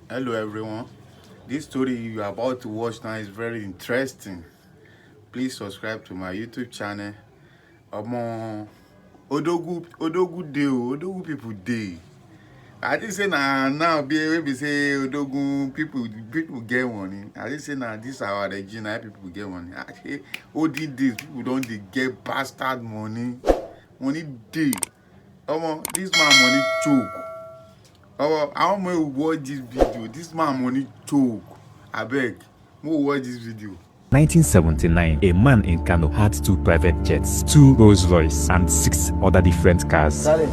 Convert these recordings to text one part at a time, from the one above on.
Hello everyone. This story you are about to watch now is very interesting. Please subscribe to my YouTube channel. Omo Odogu dey Odogu people dey. I think say now be say Odogu people get money. I think say now this our region people get money. I say olden days people don't dey get bastard money. Money dey. Omo this man money choke. Oh, I want to watch this video. This man money choke. I beg. Mo watch this video. 1979, a man in Kano had 2 private jets, 2 Rolls-Royce, and 6 other different cars. Salut.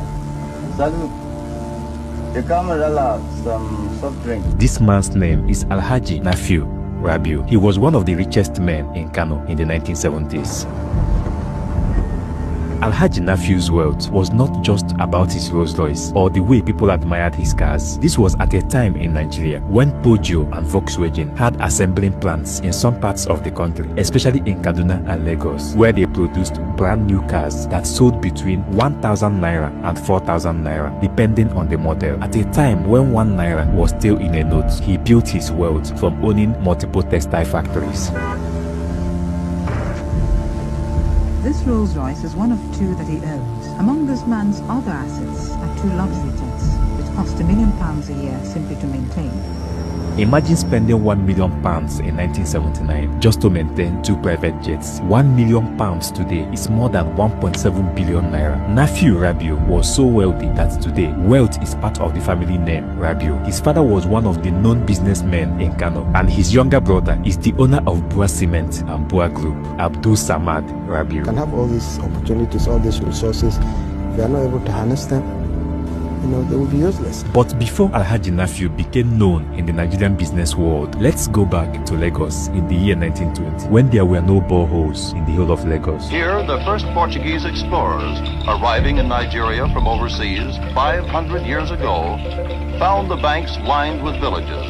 The camera some soft drink. This man's name is Alhaji Nafiu Rabiu. He was one of the richest men in Kano in the 1970s. Alhaji Nafiu's wealth was not just about his Rolls Royce or the way people admired his cars. This was at a time in Nigeria when Peugeot and Volkswagen had assembling plants in some parts of the country, especially in Kaduna and Lagos, where they produced brand new cars that sold between 1,000 naira and 4,000 naira, depending on the model. At a time when 1 naira was still in a note, he built his wealth from owning multiple textile factories. This Rolls-Royce is one of 2 that he owns. Among this man's other assets are 2 luxury jets, which cost £1 million a year simply to maintain. Imagine spending £1 million in 1979 just to maintain 2 private jets. £1 million today is more than 1.7 billion naira. Nafiu Rabiu was so wealthy that today, wealth is part of the family name Rabiu. His father was one of the known businessmen in Kano, and his younger brother is the owner of Bua Cement and Bua Group, Abdul Samad Rabiu. You can have all these opportunities, all these resources. If you are not able to harness them, they will be useless. But before Alhaji Nafiu became known in the Nigerian business world, let's go back to Lagos in the year 1920, when there were no boreholes in the whole of Lagos. Here, the first Portuguese explorers, arriving in Nigeria from overseas 500 years ago, found the banks lined with villages.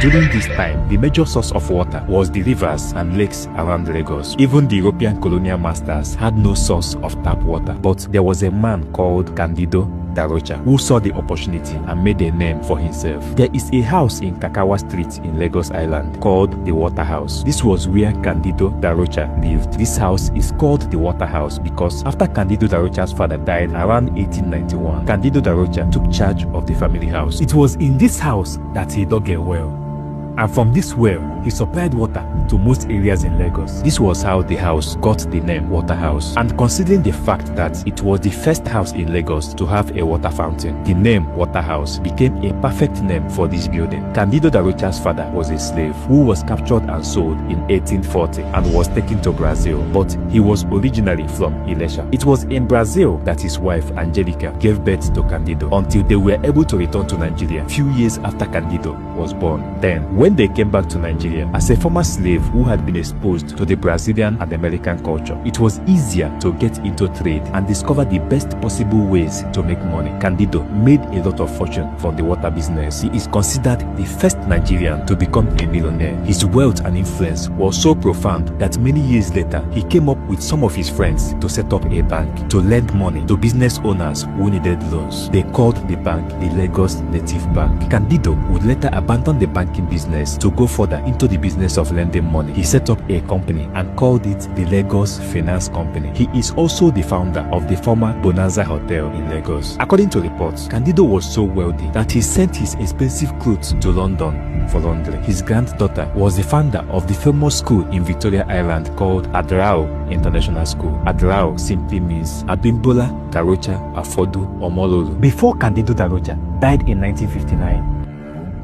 During this time, the major source of water was the rivers and lakes around Lagos. Even the European colonial masters had no source of tap water. But there was a man called Candido Darocha who saw the opportunity and made a name for himself. There is a house in Kakawa Street in Lagos Island called the Water House. This was where Candido Darocha lived. This house is called the Water House because after Candido Darocha's father died around 1891, Candido Darocha took charge of the family house. It was in this house that he dug a well. And from this well, he supplied water to most areas in Lagos. This was how the house got the name Water House. And considering the fact that it was the first house in Lagos to have a water fountain, the name Water House became a perfect name for this building. Candido Darocha's father was a slave who was captured and sold in 1840 and was taken to Brazil, but he was originally from Ilesha. It was in Brazil that his wife Angelica gave birth to Candido until they were able to return to Nigeria a few years after Candido was born. Then, when they came back to Nigeria as a former slave who had been exposed to the Brazilian and American culture, it was easier to get into trade and discover the best possible ways to make money. Candido made a lot of fortune from the water business. He is considered the first Nigerian to become a millionaire. His wealth and influence was so profound that many years later, he came up with some of his friends to set up a bank to lend money to business owners who needed loans. They called the bank the Lagos Native Bank. Candido would later abandon the banking business to go further into the business of lending money. He set up a company and called it the Lagos Finance Company. He is also the founder of the former Bonanza Hotel in Lagos. According to reports, Candido was so wealthy that he sent his expensive clothes to London for laundry. His granddaughter was the founder of the famous school in Victoria Island called Adrao International School. Adrao simply means Abimbola Darocha Afodu Omololu. Before Candido Darocha died in 1959,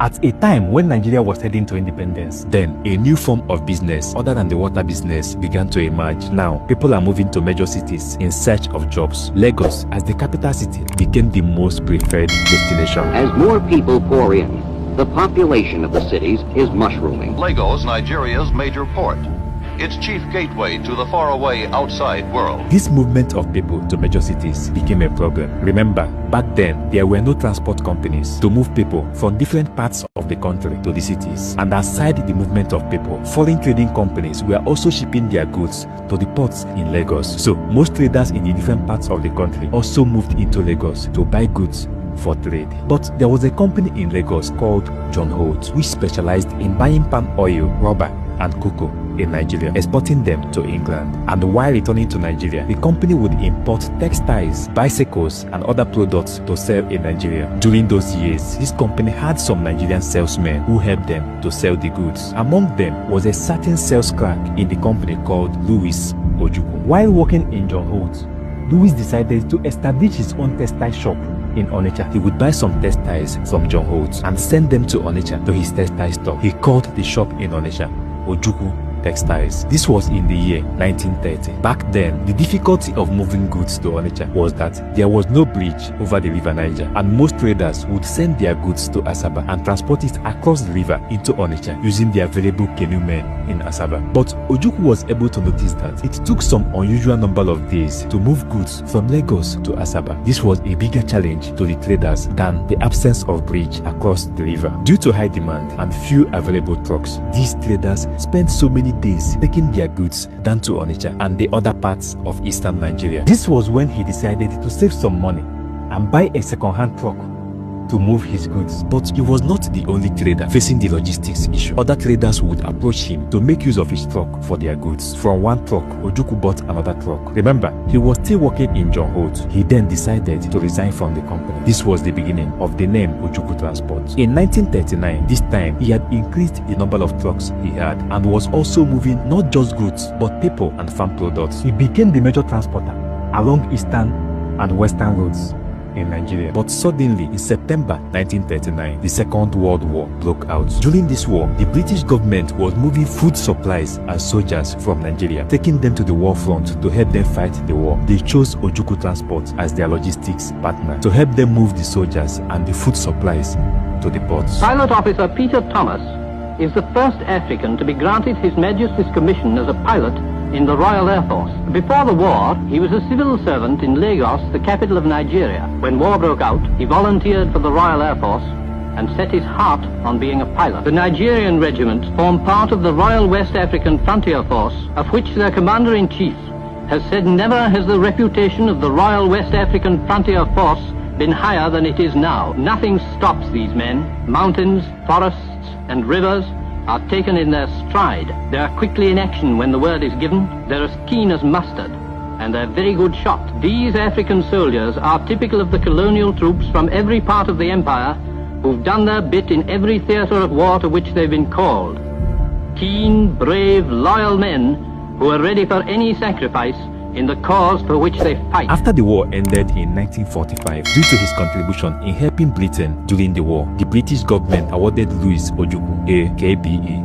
at a time when Nigeria was heading to independence, then a new form of business other than the water business began to emerge. Now, people are moving to major cities in search of jobs. Lagos, as the capital city, became the most preferred destination. As more people pour in, the population of the cities is mushrooming. Lagos, Nigeria's major port, its chief gateway to the faraway outside world. This movement of people to major cities became a problem. Remember, back then, there were no transport companies to move people from different parts of the country to the cities. And aside the movement of people, foreign trading companies were also shipping their goods to the ports in Lagos. So, most traders in the different parts of the country also moved into Lagos to buy goods for trade. But there was a company in Lagos called John Holt, which specialized in buying palm oil, rubber, and cocoa in Nigeria, exporting them to England. And while returning to Nigeria, the company would import textiles, bicycles, and other products to sell in Nigeria. During those years, this company had some Nigerian salesmen who helped them to sell the goods. Among them was a certain sales clerk in the company called Louis Ojukwu. While working in John Holt, Louis decided to establish his own textile shop in Onitsha. He would buy some textiles from John Holt and send them to Onitsha to his textile store. He called the shop in Onitsha Ojukwu Textiles. This was in the year 1930. Back then, the difficulty of moving goods to Onitsha was that there was no bridge over the river Niger, and most traders would send their goods to Asaba and transport it across the river into Onitsha using the available canoe men in Asaba. But Ojukwu was able to notice that it took some unusual number of days to move goods from Lagos to Asaba. This was a bigger challenge to the traders than the absence of bridge across the river. Due to high demand and few available trucks, these traders spent so many days taking their goods down to Onitsha and the other parts of eastern Nigeria. This was when he decided to save some money and buy a second-hand truck to move his goods. But he was not the only trader facing the logistics issue. Other traders would approach him to make use of his truck for their goods. From one truck, Ojukwu bought another truck. Remember, he was still working in John Holt. He then decided to resign from the company. This was the beginning of the name Ojukwu Transport. In 1939, this time, he had increased the number of trucks he had and was also moving not just goods, but people and farm products. He became the major transporter along eastern and western roads in Nigeria. But suddenly, in September 1939, the Second World War broke out. During this war, the British government was moving food supplies and soldiers from Nigeria, taking them to the war front to help them fight the war. They chose Ojukwu Transport as their logistics partner to help them move the soldiers and the food supplies to the ports. Pilot Officer Peter Thomas is the first African to be granted His Majesty's commission as a pilot in the Royal Air Force. Before the war, he was a civil servant in Lagos, the capital of Nigeria. When war broke out, he volunteered for the Royal Air Force and set his heart on being a pilot. The Nigerian regiment formed part of the Royal West African Frontier Force, of which their commander-in-chief has said never has the reputation of the Royal West African Frontier Force been higher than it is now. Nothing stops these men. Mountains, forests, and rivers are taken in their stride. They are quickly in action when the word is given. They're as keen as mustard, and they're very good shot. These African soldiers are typical of the colonial troops from every part of the empire who've done their bit in every theatre of war to which they've been called. Keen, brave, loyal men who are ready for any sacrifice in the cause for which they fight. After the war ended in 1945, due to his contribution in helping Britain during the war, the British government awarded Louis Ojukwu a KBE.